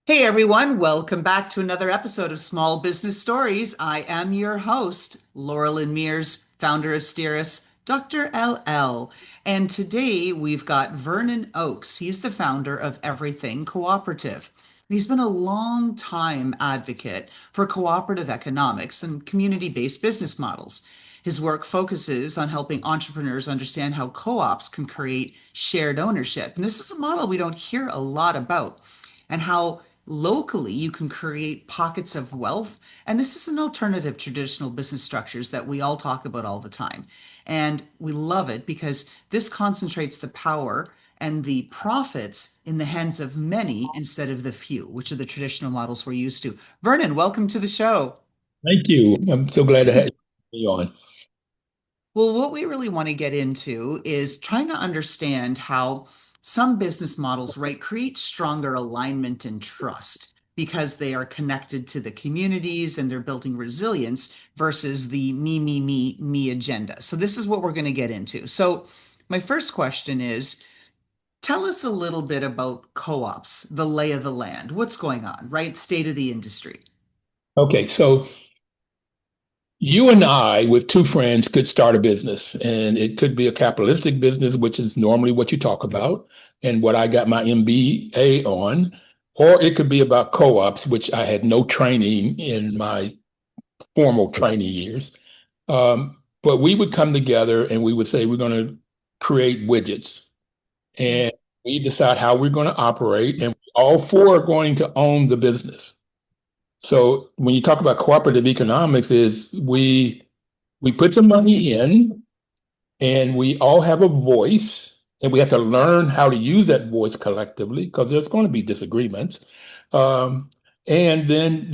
Hey everyone, welcome back to another episode of Small Business Stories. I am your host, Loralyn Mears, founder of Steeris, Dr. LL. And today we've got Vernon Oakes. He's the founder of Everything Cooperative. He's been a long time advocate for cooperative economics and community-based business models. His work focuses on helping entrepreneurs understand how co-ops can create shared ownership. And this is a model we don't hear a lot about, and how locally you can create pockets of wealth. And this is an alternative to traditional business structures that we all talk about all the time. And we love it because this concentrates the power and the profits in the hands of many instead of the few, which are the traditional models we're used to. Vernon, welcome to the show. Thank you. I'm so glad to have you on. Well, what we really want to get into is trying to understand how some business models, right, create stronger alignment and trust because they are connected to the communities and they're building resilience versus the me agenda. So this is what we're going to get into. So my first question is, tell us a little bit about co-ops, the lay of the land, what's going on, right? State of the industry. Okay, so you and I, with two friends, could start a business, and it could be a capitalistic business, which is normally what you talk about, and what I got my MBA on, or it could be about co-ops, which I had no training in my formal training years. But we would come together and we would say we're going to create widgets, and we decide how we're going to operate, and all four are going to own the business. So when you talk about cooperative economics, is we put some money in and we all have a voice and we have to learn how to use that voice collectively because there's going to be disagreements. Um, and then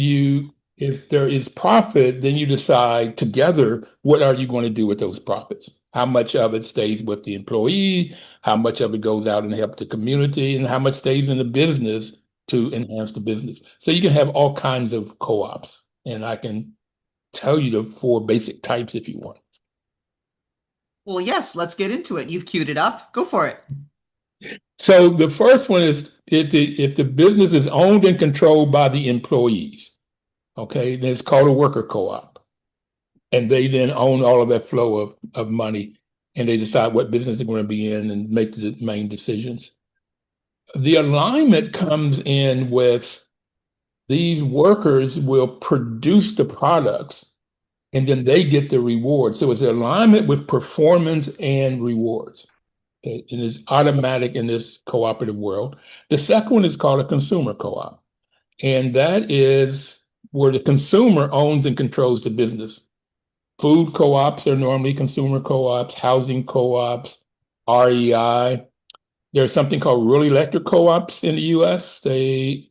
if there is profit, then you decide together what are you going to do with those profits? How much of it stays with the employee? How much of it goes out and help the community? And how much stays in the business to enhance the business? So you can have all kinds of co-ops, and I can tell you the four basic types if you want. Well, yes, let's get into it. You've queued it up. Go for it. So the first one is if the business is owned and controlled by the employees, okay, then it's called a worker co-op. And they then own all of that flow of money and they decide what business they're going to be in and make the main decisions. The alignment comes in with these workers will produce the products and then they get the reward. So it's alignment with performance and rewards. Okay, and it's automatic in this cooperative world. The second one is called a consumer co-op, and that is where the consumer owns and controls the business. Food co-ops are normally consumer co-ops, housing co-ops, REI. There's something called rural electric co-ops in the US. They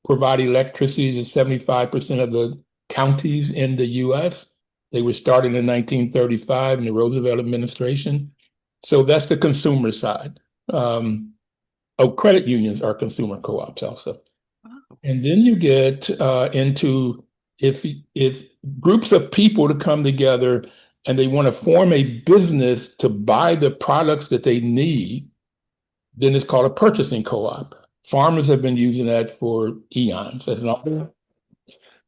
provide electricity to 75% of the counties in the US. They were started in 1935 in the Roosevelt administration. So that's the consumer side. Credit unions are consumer co-ops also. And then you get into if groups of people to come together and they want to form a business to buy the products that they need, then it's called a purchasing co-op. Farmers have been using that for eons. As an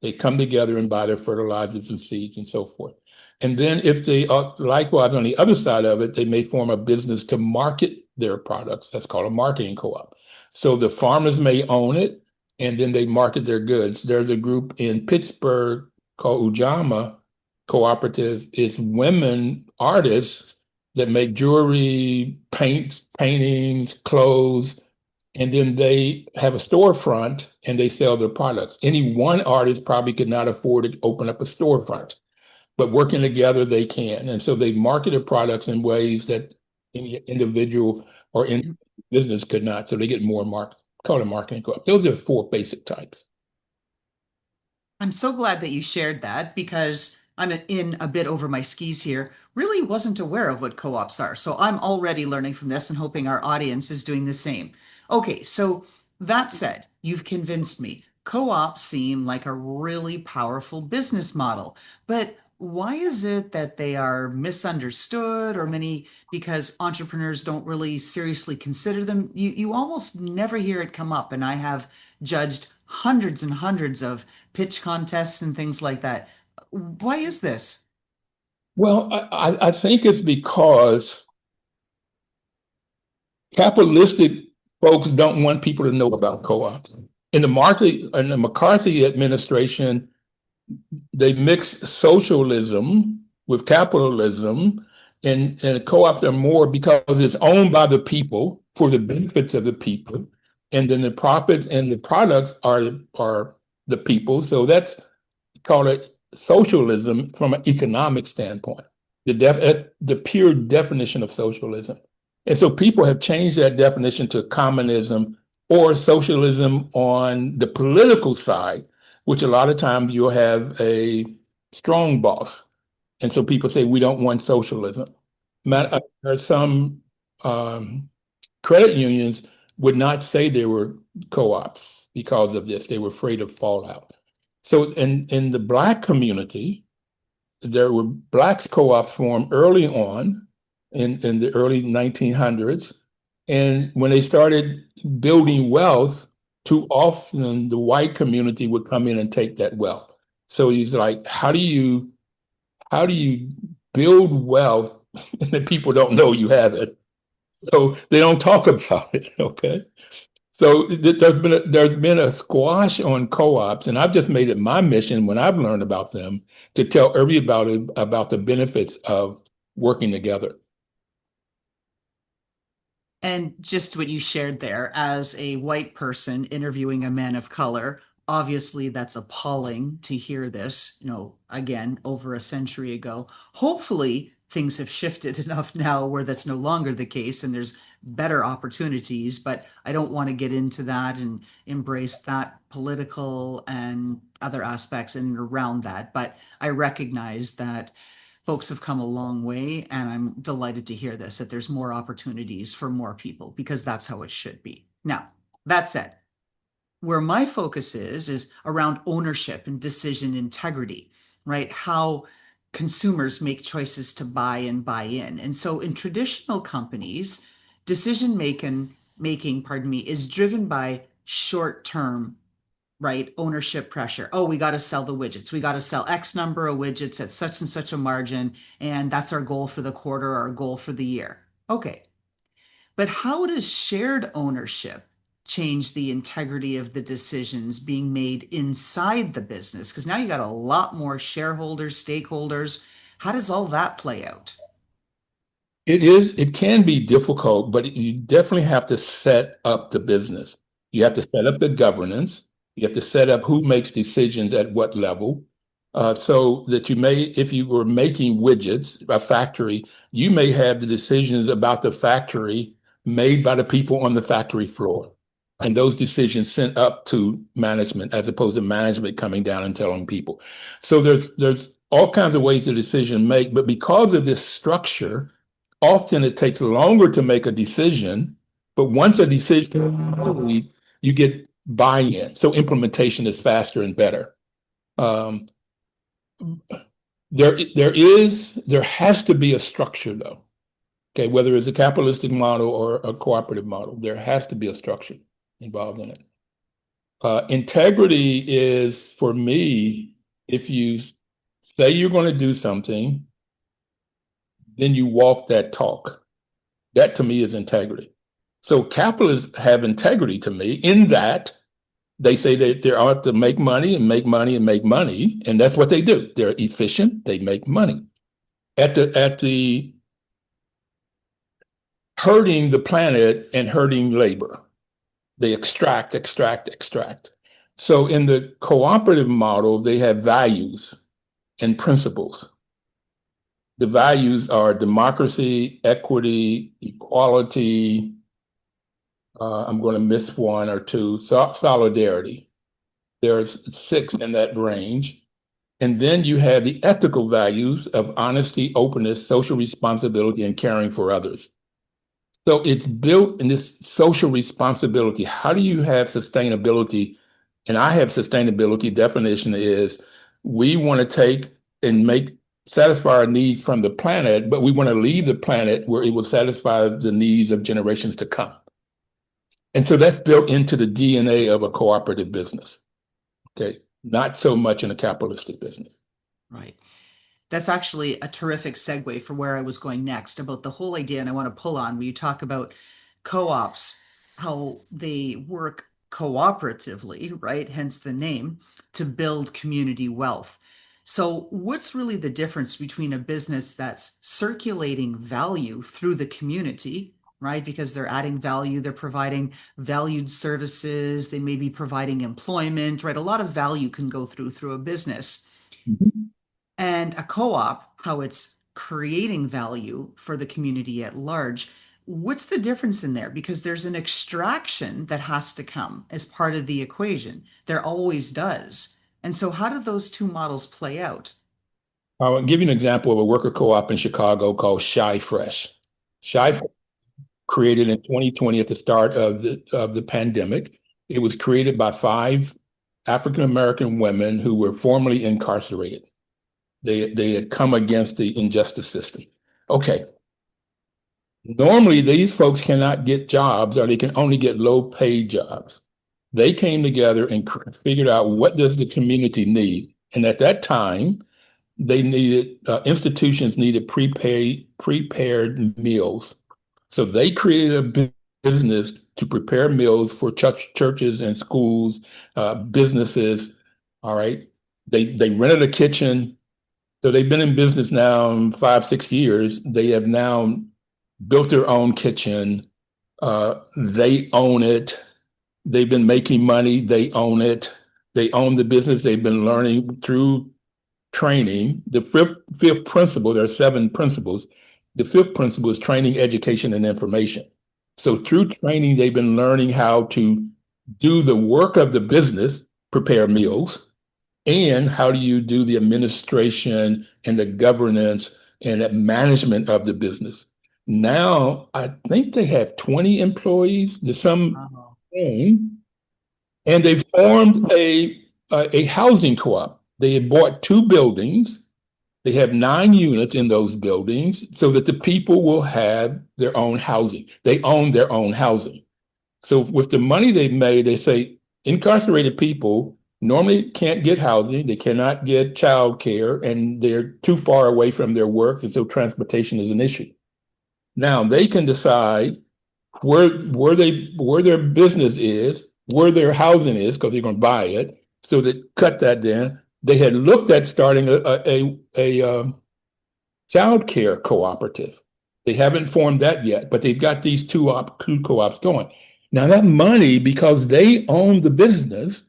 They come together and buy their fertilizers and seeds and so forth. And then if they likewise on the other side of it, they may form a business to market their products. That's called a marketing co-op. So the farmers may own it and then they market their goods. There's a group in Pittsburgh called Ujama Cooperative. It's women artists that make jewelry, paints, paintings, clothes, and then they have a storefront and they sell their products. Any one artist probably could not afford to open up a storefront, but working together they can. And so they market their products in ways that any individual or in business could not. So they get more called a marketing co-op. Those are four basic types. I'm so glad that you shared that because I'm in a bit over my skis here. Really wasn't aware of what co-ops are. So I'm already learning from this and hoping our audience is doing the same. Okay, so that said, you've convinced me. Co-ops seem like a really powerful business model. But Why is it that they are misunderstood or many because entrepreneurs don't really seriously consider them? You almost never hear it come up. And I have judged hundreds and hundreds of pitch contests and things like that. Why is this? Well, I think it's because capitalistic folks don't want people to know about co-ops. In the McCarthy administration, they mixed socialism with capitalism, and co-ops are more because it's owned by the people for the benefits of the people, and then the profits and the products are the people. So that's called it socialism from an economic standpoint, the pure definition of socialism. And so people have changed that definition to communism or socialism on the political side, which a lot of times you'll have a strong boss. And so people say, we don't want socialism. There are some credit unions would not say they were co-ops because of this. They were afraid of fallout. So in the Black community, there were Blacks co-ops formed early on in the early 1900s. And when they started building wealth, too often the white community would come in and take that wealth. So he's like, how do you build wealth and people don't know you have it? So they don't talk about it. Okay. So there's been a squash on co-ops, and I've just made it my mission when I've learned about them to tell everybody about the benefits of working together. And just what you shared there, as a white person interviewing a man of color, obviously that's appalling to hear this, again, over a century ago. Hopefully, things have shifted enough now where that's no longer the case and there's better opportunities, but I don't want to get into that and embrace that political and other aspects and around that. But I recognize that folks have come a long way, and I'm delighted to hear this, that there's more opportunities for more people because that's how it should be. Now, that said, where my focus is around ownership and decision integrity, right? How consumers make choices to buy and buy in. And so in traditional companies, decision making, pardon me, is driven by short-term, right? Ownership pressure. Oh, we got to sell the widgets. We got to sell X number of widgets at such and such a margin. And that's our goal for the quarter, our goal for the year. Okay. But how does shared ownership change the integrity of the decisions being made inside the business? Because now you got a lot more shareholders, stakeholders. How does all that play out? It can be difficult, but you definitely have to set up the business. You have to set up the governance. You have to set up who makes decisions at what level. So that if you were making widgets, a factory, you may have the decisions about the factory made by the people on the factory floor. And those decisions sent up to management as opposed to management coming down and telling people. So there's all kinds of ways the decision make, but because of this structure, often it takes longer to make a decision, but once a decision, you get buy-in. So implementation is faster and better. Um, there has to be a structure though. Okay, whether it's a capitalistic model or a cooperative model, there has to be a structure involved in it. Integrity is, for me, if you say you're going to do something, then you walk that talk. That to me is integrity. So capitalists have integrity to me in that they say that they're out to make money and make money and make money, and that's what they do. They're efficient. They make money. At the hurting the planet and hurting labor, they extract. So in the cooperative model, they have values and principles. The values are democracy, equity, equality. I'm going to miss one or two. Solidarity. There's 6 in that range. And then you have the ethical values of honesty, openness, social responsibility, and caring for others. So it's built in this social responsibility. How do you have sustainability? And I have sustainability definition is we want to take and make satisfy our needs from the planet, but we want to leave the planet where it will satisfy the needs of generations to come. And so that's built into the DNA of a cooperative business. Okay. Not so much in a capitalistic business. Right. That's actually a terrific segue for where I was going next about the whole idea. And I want to pull on when you talk about co-ops, how they work cooperatively, right? Hence the name, to build community wealth. So, what's really the difference between a business that's circulating value through the community, right? Because they're adding value, they're providing valued services, they may be providing employment, right? A lot of value can go through a business, Mhm. and a co-op, how it's creating value for the community at large. What's the difference in there? Because there's an extraction that has to come as part of the equation. There always does. And so, how do those two models play out? I'll give you an example of a worker co-op in Chicago called Shy Fresh. Shy Fresh, created in 2020 at the start of the pandemic. It was created by five African American women who were formerly incarcerated. They had come against the injustice system. Okay, normally these folks cannot get jobs, or they can only get low paid jobs. They came together and figured out, what does the community need? And at that time, they needed institutions needed prepared meals. So they created a business to prepare meals for churches and schools, businesses. All right. They rented a kitchen. So they've been in business now 5, 6 years. They have now built their own kitchen. They own it. They've been making money. They own it. They own the business. They've been learning through training. The fifth principle, there are seven principles. The fifth principle is training, education, and information. So through training, they've been learning how to do the work of the business, prepare meals, and how do you do the administration and the governance and the management of the business. Now, I think they have 20 employees, there's some, Oh, and they formed a housing co-op. They had bought two buildings. They have 9 units in those buildings so that the people will have their own housing. They own their own housing. So with the money they've made, they say incarcerated people normally can't get housing, they cannot get child care, and they're too far away from their work, and so transportation is an issue. Now they can decide where their business is, where their housing is, because they're going to buy it. So they cut that down. They had looked at starting a child care cooperative. They haven't formed that yet, but they've got these two co-ops going. Now that money, because they own the business,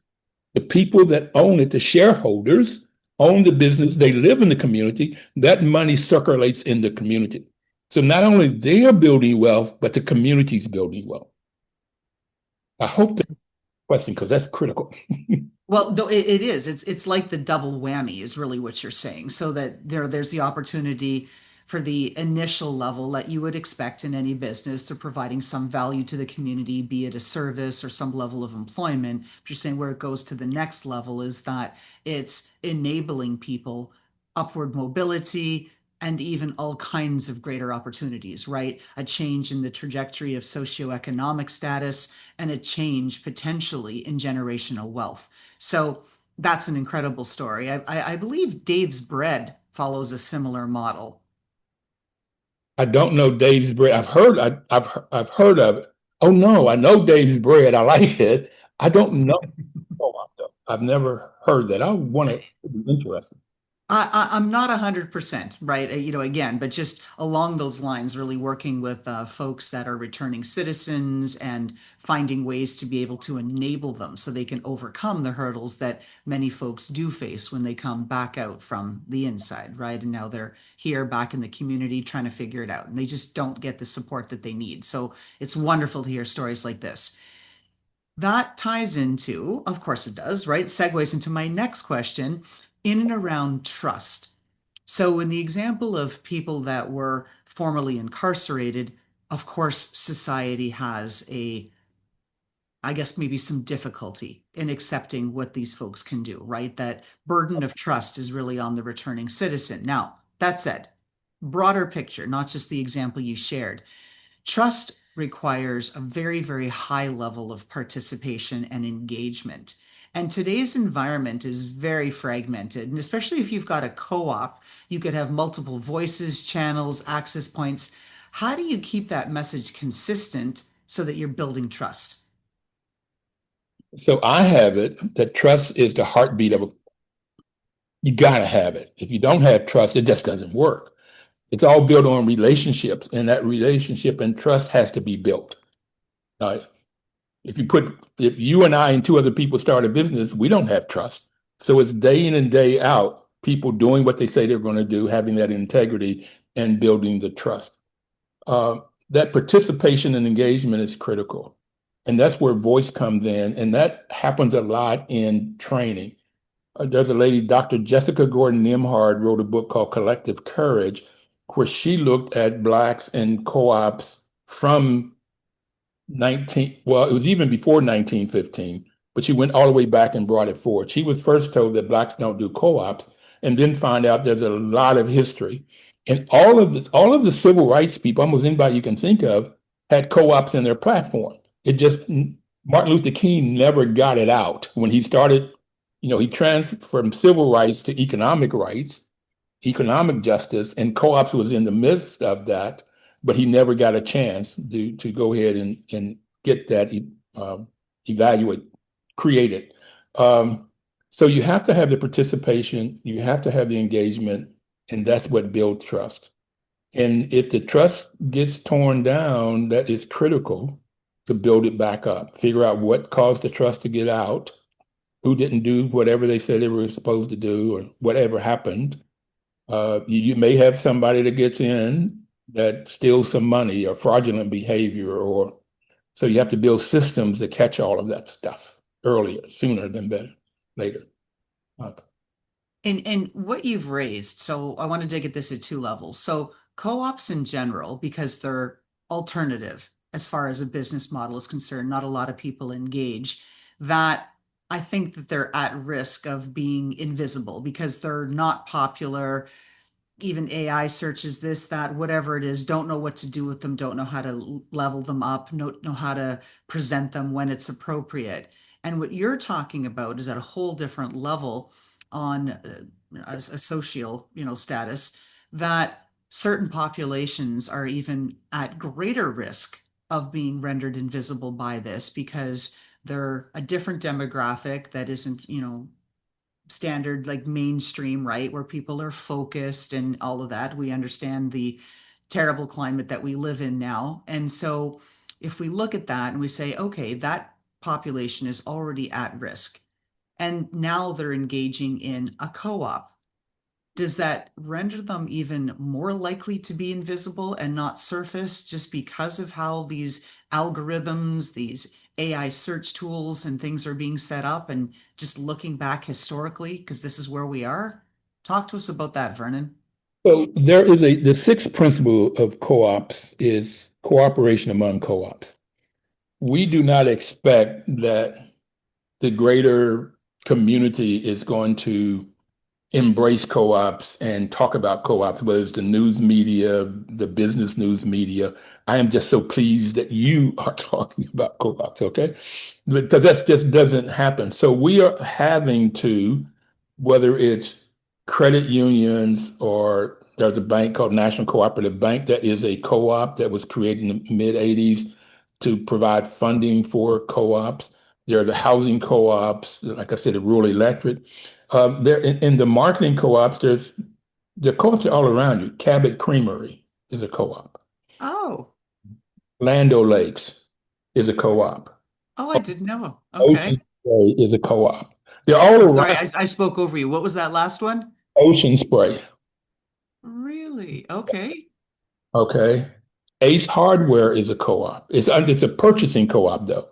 the people that own it, the shareholders, own the business, they live in the community, that money circulates in the community. So not only they are building wealth, but the community is building wealth. I hope that's a question, because that's critical. well, no, it is. It's like the double whammy is really what you're saying. So that there's the opportunity for the initial level that you would expect in any business to providing some value to the community, be it a service or some level of employment. But you're saying where it goes to the next level is that it's enabling people upward mobility and even all kinds of greater opportunities, right? A change in the trajectory of socioeconomic status and a change potentially in generational wealth. So that's an incredible story. I believe Dave's Bread follows a similar model. I don't know Dave's bread. I've heard of it. Oh no, I know Dave's bread. I like it. I don't know. I've never heard that. I want to. It'd be interesting. I'm not 100% right, again, but just along those lines, really working with folks that are returning citizens and finding ways to be able to enable them so they can overcome the hurdles that many folks do face when they come back out from the inside, right? And now they're here back in the community trying to figure it out, and they just don't get the support that they need. So it's wonderful to hear stories like this. That ties into, of course it does, right? Segues into my next question in and around trust. So, in the example of people that were formerly incarcerated, of course, society has I guess, maybe some difficulty in accepting what these folks can do, right? That burden of trust is really on the returning citizen. Now, That said, broader picture, not just the example you shared. Trust requires a very, very high level of participation and engagement. And today's environment is very fragmented. And especially if you've got a co op, you could have multiple voices, channels, access points. How do you keep that message consistent so that you're building trust? So I have it that trust is the heartbeat of a, you got to have it. If you don't have trust, it just doesn't work. It's all built on relationships, and that relationship and trust has to be built. Uh, if you and I and two other people start a business, we don't have trust. So it's day in and day out, people doing what they say they're going to do, having that integrity and building the trust. Uh, that participation and engagement is critical. And that's where voice comes in. And that happens a lot in training. There's a lady, Dr. Jessica Gordon Nimhard, wrote a book called Collective Courage, where she looked at Blacks and co-ops from it was even before 1915, but she went all the way back and brought it forward. She was first told that Blacks don't do co-ops, and then find out there's a lot of history. And all of the civil rights people, almost anybody you can think of, had co-ops in their platform. It just Martin Luther King never got it out. When he started, he transferred from civil rights to economic rights, economic justice, and co-ops was in the midst of that, but he never got a chance to go ahead and get that evaluate, create it. So you have to have the participation, you have to have the engagement, and that's what builds trust. And if the trust gets torn down, that is critical to build it back up. Figure out what caused the trust to get out, who didn't do whatever they said they were supposed to do, or whatever happened. You may have somebody that gets in that steals some money or fraudulent behavior, or so you have to build systems that catch all of that stuff earlier, sooner than better, later. Uh, And what you've raised, so I want to dig at this at two levels. So co-ops in general, because they're alternative as far as a business model is concerned, not a lot of people engage, that I think that they're at risk of being invisible because they're not popular. Even AI searches this, that, whatever it is, don't know what to do with them, don't know how to level them up, know how to present them when it's appropriate. And what you're talking about is at a whole different level on a social, status that certain populations are even at greater risk of being rendered invisible by this because they're a different demographic that isn't, standard like mainstream, right? Where people are focused and all of that. We understand the terrible climate that we live in now. And so if we look at that and we say, okay, that population is already at risk, and now they're engaging in a co op, does that render them even more likely to be invisible and not surface just because of how these algorithms, these AI search tools and things are being set up and just looking back historically, because this is where we are? Talk to us about that, Vernon. So the sixth principle of co-ops is cooperation among co-ops. We do not expect that the greater community is going to embrace co-ops and talk about co-ops, whether it's the news media, the business news media. I am just so pleased that you are talking about co-ops, okay? Because that just doesn't happen. So we are having to, whether it's credit unions or there's a bank called National Cooperative Bank that is a co-op that was created in the mid 80s to provide funding for co-ops. There are the housing co-ops, like I said, the rural electric. There in the marketing co-ops, the co-ops are all around you. Cabot Creamery is a co-op. Oh, Land O'Lakes is a co-op. oh, I didn't know. Ocean Okay. Spray is a co-op. They're all I'm sorry, around. I spoke over you. What was that last one? Ocean Spray. Really? Okay. Okay. Ace Hardware is a co-op. It's a purchasing co-op though.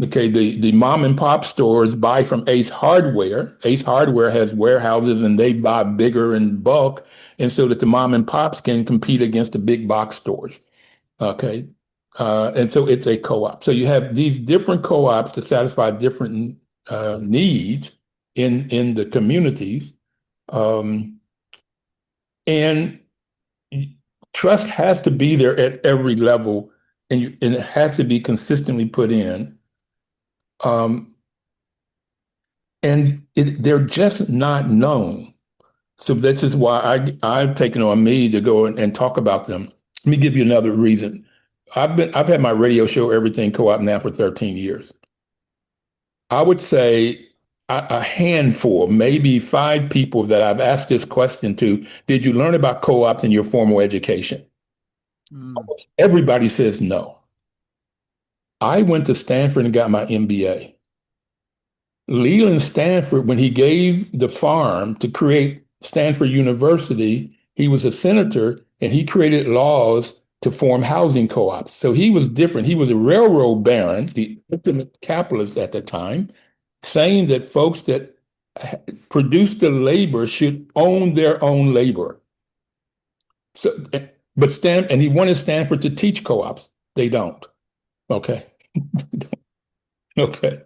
Okay, the mom and pop stores buy from Ace Hardware. Ace Hardware has warehouses and they buy bigger in bulk, and so that the mom and pops can compete against the big box stores. Okay, and so it's a co-op. So you have these different co-ops to satisfy different needs in the communities. Um, And trust has to be there at every level, and it has to be consistently put in. Um, they're just not known. So this is why I've taken on me to go and talk about them. Let me give you another reason. I've had my radio show Everything Co-op now for 13 years. I would say a handful, maybe 5 people that I've asked this question to, did you learn about co-ops in your formal education? Mm. Everybody says no. I went to Stanford and got my MBA. Leland Stanford, when he gave the farm to create Stanford University, he was a senator and he created laws to form housing co-ops. So he was different. He was a railroad baron, the ultimate capitalist at the time, saying that folks that produce the labor should own their own labor. So, but he wanted Stanford to teach co-ops. They don't. Okay. Okay.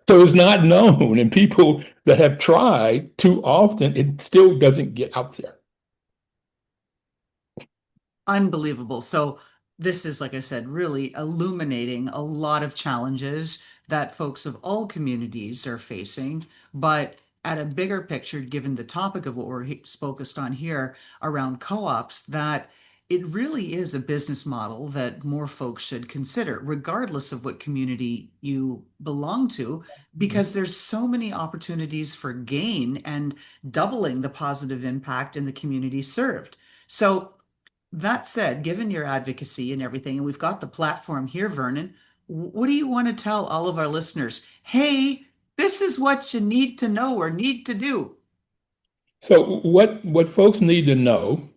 So it's not known, and people that have tried too often, it still doesn't get out there. Unbelievable. So this is, like I said, really illuminating a lot of challenges that folks of all communities are facing. But at a bigger picture, given the topic of what we're focused on here around co-ops, that it really is a business model that more folks should consider, regardless of what community you belong to, because there's so many opportunities for gain and doubling the positive impact in the community served. So that said, given your advocacy and everything, and we've got the platform here, Vernon, what do you want to tell all of our listeners? Hey, this is what you need to know or need to do. So what folks need to know,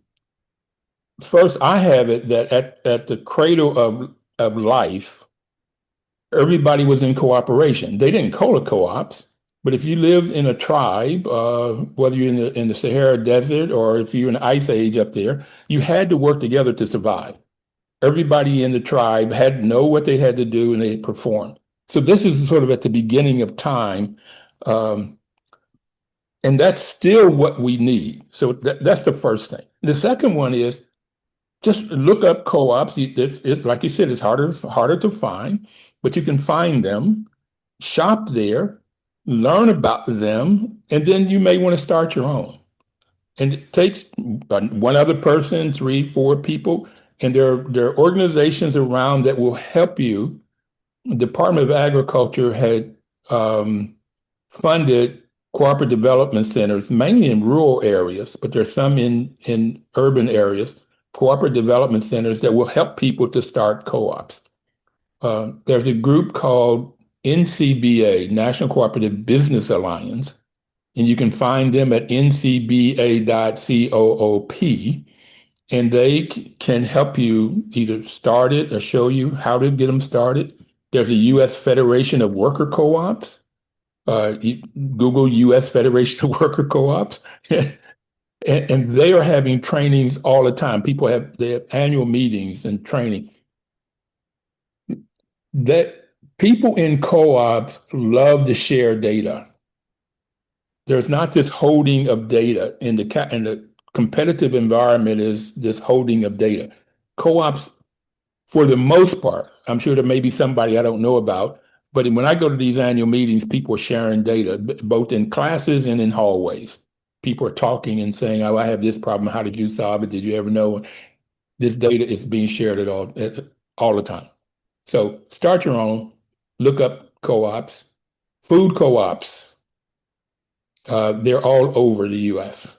first, I have it that at the cradle of life, everybody was in cooperation. They didn't call it co-ops, but if you lived in a tribe, whether you're in the Sahara Desert or if you're in the Ice Age up there, you had to work together to survive. Everybody in the tribe had to know what they had to do and they performed. So this is sort of at the beginning of time. Um, and that's still what we need. So that's the first thing. The second one is just look up co-ops. It's like you said, it's harder to find, but you can find them, shop there, learn about them, and then you may want to start your own. And it takes one other person, 3, 4 people, and there are organizations around that will help you. The Department of Agriculture had funded cooperative development centers, mainly in rural areas, but there's some in urban areas, cooperative development centers that will help people to start co-ops. There's a group called NCBA, National Cooperative Business Alliance, and you can find them at ncba.coop, and they can help you either start it or show you how to get them started. There's a U.S. Federation of Worker Co-ops. You Google U.S. Federation of Worker Co-ops, and they are having trainings all the time. They have annual meetings and training. That people in co-ops love to share data. There's not this holding of data in the competitive environment is this holding of data. Co-ops, for the most part, I'm sure there may be somebody I don't know about, but when I go to these annual meetings, people are sharing data, both in classes and in hallways. People are talking and saying, "Oh, I have this problem. How did you solve it? Did you ever know?" This data is being shared all the time. So start your own. Look up co-ops, food co-ops. They're all over the U.S.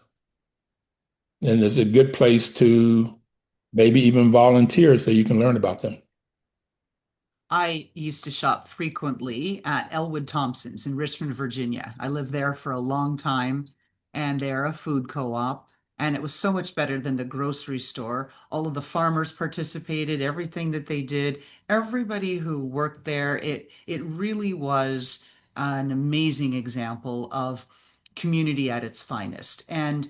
And it's a good place to maybe even volunteer so you can learn about them. I used to shop frequently at Elwood Thompson's in Richmond, Virginia. I lived there for a long time, and they're a food co-op, and it was so much better than the grocery store. All of the farmers participated, everything that they did, everybody who worked there, it really was an amazing example of community at its finest. And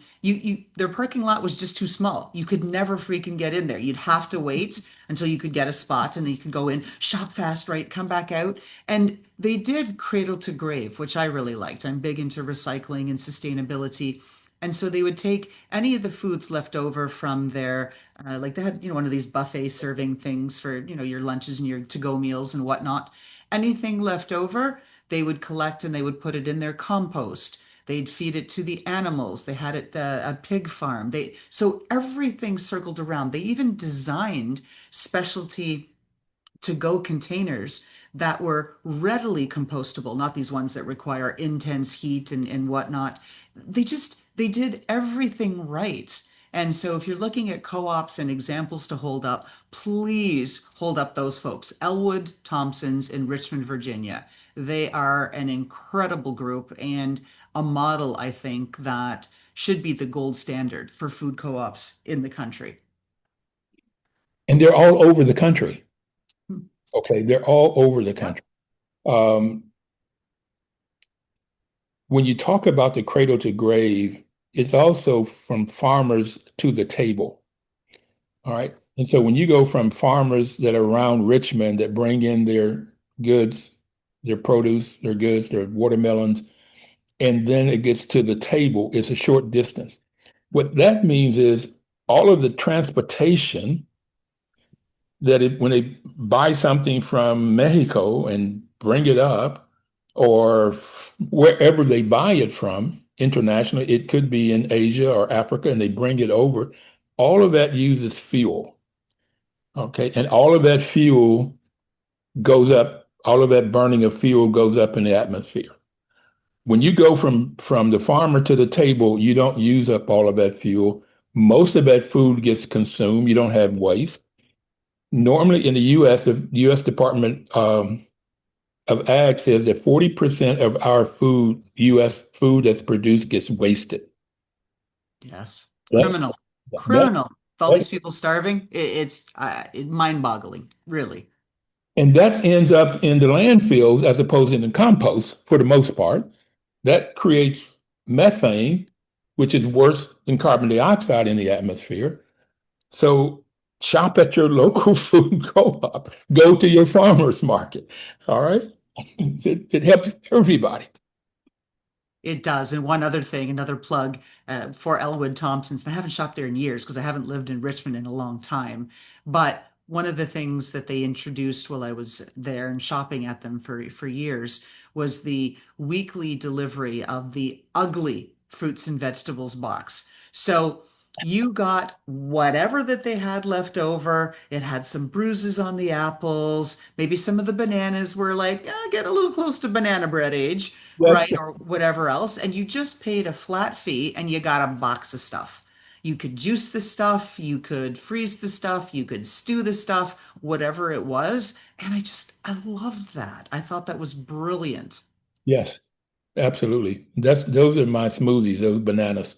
their parking lot was just too small. You could never freaking get in there. You'd have to wait until you could get a spot and then you could go in, shop fast, right, come back out. And they did cradle to grave, which I really liked. I'm big into recycling and sustainability. And so they would take any of the foods left over from their, like they had, one of these buffet serving things for, your lunches and your to-go meals and whatnot. Anything left over, they would collect and they would put it in their compost. They'd feed it to the animals. They had it a pig farm. So everything circled around. They even designed specialty to-go containers that were readily compostable, not these ones that require intense heat and whatnot. They did everything right. And so if you're looking at co-ops and examples to hold up, please hold up those folks. Elwood Thompson's in Richmond, Virginia. They are an incredible group and a model, I think, that should be the gold standard for food co-ops in the country. And they're all over the country. Hmm. Okay, they're all over the Yep. country. Um, when you talk about the cradle to grave, it's also from farmers to the table. All right. And so when you go from farmers that are around Richmond that bring in their goods, their produce, their goods, their watermelons, and then it gets to the table, it's a short distance. What that means is all of the transportation when they buy something from Mexico and bring it up, or wherever they buy it from internationally, it could be in Asia or Africa, and they bring it over. All of that uses fuel. Okay. And all of that fuel goes up, all of that burning of fuel goes up in the atmosphere. When you go from the farmer to the table, you don't use up all of that fuel. Most of that food gets consumed. You don't have waste. Normally in the U.S., the U.S. Department of Ag says that 40% of our food, U.S. food that's produced, gets wasted. Yes. That, Criminal. that, Criminal. With all that these people starving, it's mind-boggling, really. And that ends up in the landfills as opposed to in the compost for the most part. That creates methane, which is worse than carbon dioxide in the atmosphere. So shop at your local food co-op. Go to your farmer's market. All right. It helps everybody. It does. And one other thing, another plug for Elwood Thompson's. And I haven't shopped there in years because I haven't lived in Richmond in a long time. But one of the things that they introduced while I was there and shopping at them for years was the weekly delivery of the ugly fruits and vegetables box. So you got whatever that they had left over. It had some bruises on the apples. Maybe some of the bananas were like, get a little close to banana bread age, Yes. right? Or whatever else. And you just paid a flat fee and you got a box of stuff. You could juice the stuff, you could freeze the stuff, you could stew the stuff, whatever it was. And I loved that. I thought that was brilliant. Yes. Absolutely. Those are my smoothies, those bananas.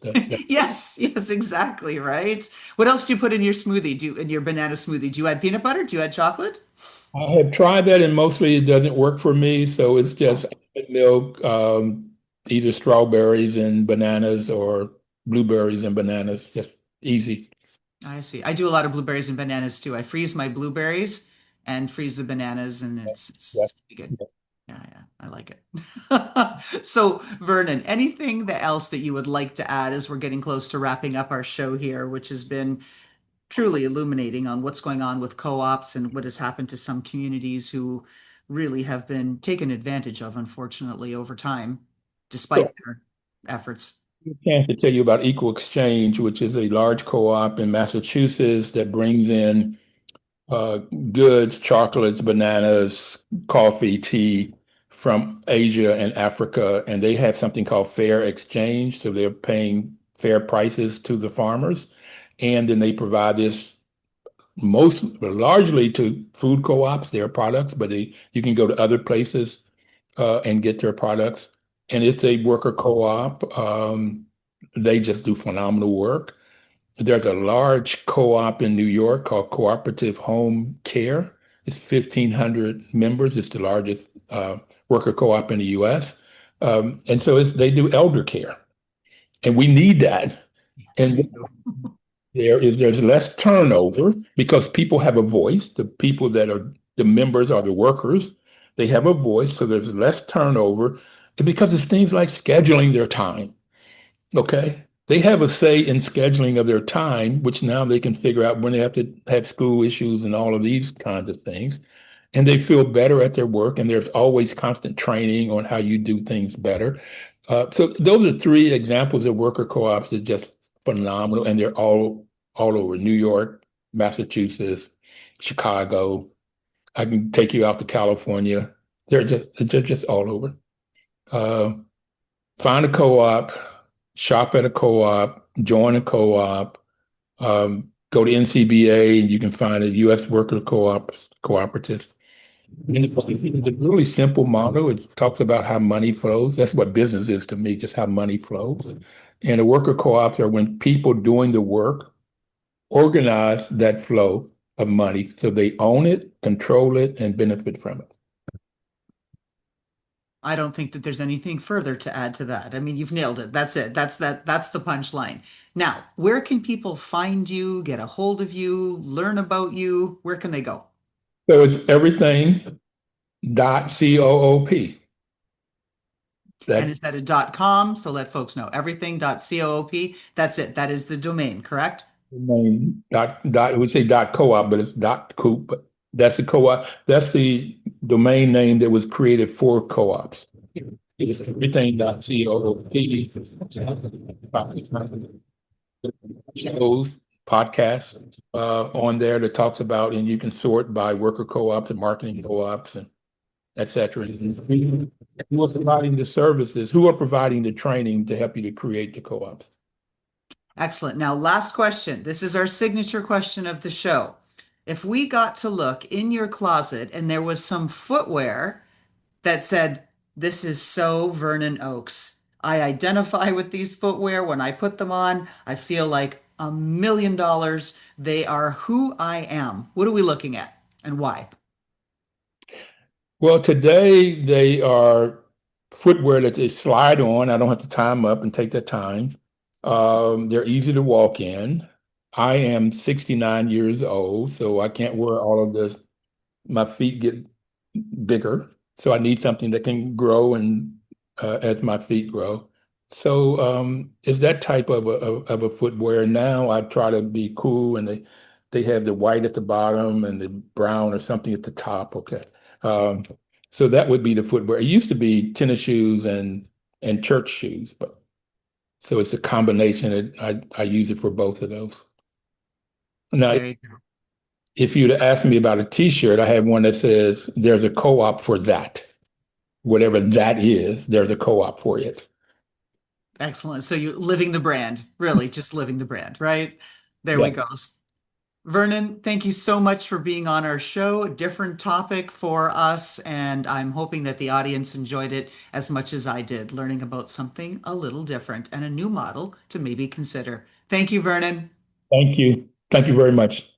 Yes, yes, exactly, right? What else do you put in your smoothie? In your banana smoothie? Do you add peanut butter? Do you add chocolate? I have tried that and mostly it doesn't work for me. So it's just Oh, almond milk, either strawberries and bananas or blueberries and bananas. Just easy. I see. I do a lot of blueberries and bananas too. I freeze my blueberries and freeze the bananas, and Yeah. it's pretty good. Yeah, yeah, I like it. So, Vernon, anything that else that you would like to add as we're getting close to wrapping up our show here, which has been truly illuminating on what's going on with co-ops and what has happened to some communities who really have been taken advantage of, unfortunately, over time, despite So their efforts. I have a chance to tell you about Equal Exchange, which is a large co-op in Massachusetts that brings in uh, goods, chocolates, bananas, coffee, tea from Asia and Africa, and they have something called fair exchange. So they're paying fair prices to the farmers, and then they provide this largely to food co-ops, their products, but you can go to other places and get their products. And it's a worker co-op. They just do phenomenal work. There's a large co-op in New York called Cooperative Home Care. It's 1,500 members. It's the largest worker co-op in the U.S. And so they do elder care, and we need that. Yes, we And do. there's less turnover because people have a voice. The people that are the members are the workers. They have a voice, so there's less turnover. And because it's things like scheduling their time. Okay. They have a say in scheduling of their time, which now they can figure out when they have to have school issues and all of these kinds of things. And they feel better at their work, and there's always constant training on how you do things better. So those are three examples of worker co-ops that are just phenomenal, and they're all over New York, Massachusetts, Chicago. I can take you out to California. They're just all over. Uh, Find a co-op, shop at a co-op, join a co-op, go to NCBA, and you can find a U.S. worker cooperative. And it's a really simple model. It talks about how money flows. That's what business is to me, just how money flows. And the worker co-ops are when people doing the work organize that flow of money so they own it, control it, and benefit from it. I don't think that there's anything further to add to that. I mean, you've nailed it. That's it. That's the punchline. Now, where can people find you, get a hold of you, learn about you? Where can they go? So it's everything dot coop. And That is that a .com? So let folks know everything.coop. That's it. That is the domain, correct? domain dot we say dot co-op, but it's dot coop. But that's the co-op. That's the domain name that was created for co-ops. It's everything dot coop. Shows, podcasts on there that talks about, and you can sort by worker co-ops and marketing co-ops and et cetera. And who are providing the services? Who are providing the training to help you to create the co-ops? Excellent. Now, last question. This is our signature question of the show. If we got to look in your closet and there was some footwear that said, "This is so Vernon Oakes. I identify with these footwear. When I put them on, I feel like $1 million. They are who I am." What are we looking at and why? Well, today they are footwear that they slide on. I don't have to tie them up and take that time. They're easy to walk in. I am 69 years old, so I can't wear all of the, my feet get bigger. So I need something that can grow and as my feet grow. So it's that type of a footwear. Now I try to be cool, and they have the white at the bottom and the brown or something at the top. Okay. Um, so that would be the footwear. It used to be tennis shoes and church shoes, but so it's a combination. I use it for both of those. Now, There you go. if you'd asked me about a t-shirt, I have one that says there's a co-op for that. Whatever that is, there's a co-op for it. Excellent. So you're living the brand, really just living the brand, right? There we Yeah. go. Vernon, thank you so much for being on our show. A different topic for us, and I'm hoping that the audience enjoyed it as much as I did, learning about something a little different and a new model to maybe consider. Thank you, Vernon. Thank you. Thank you very much.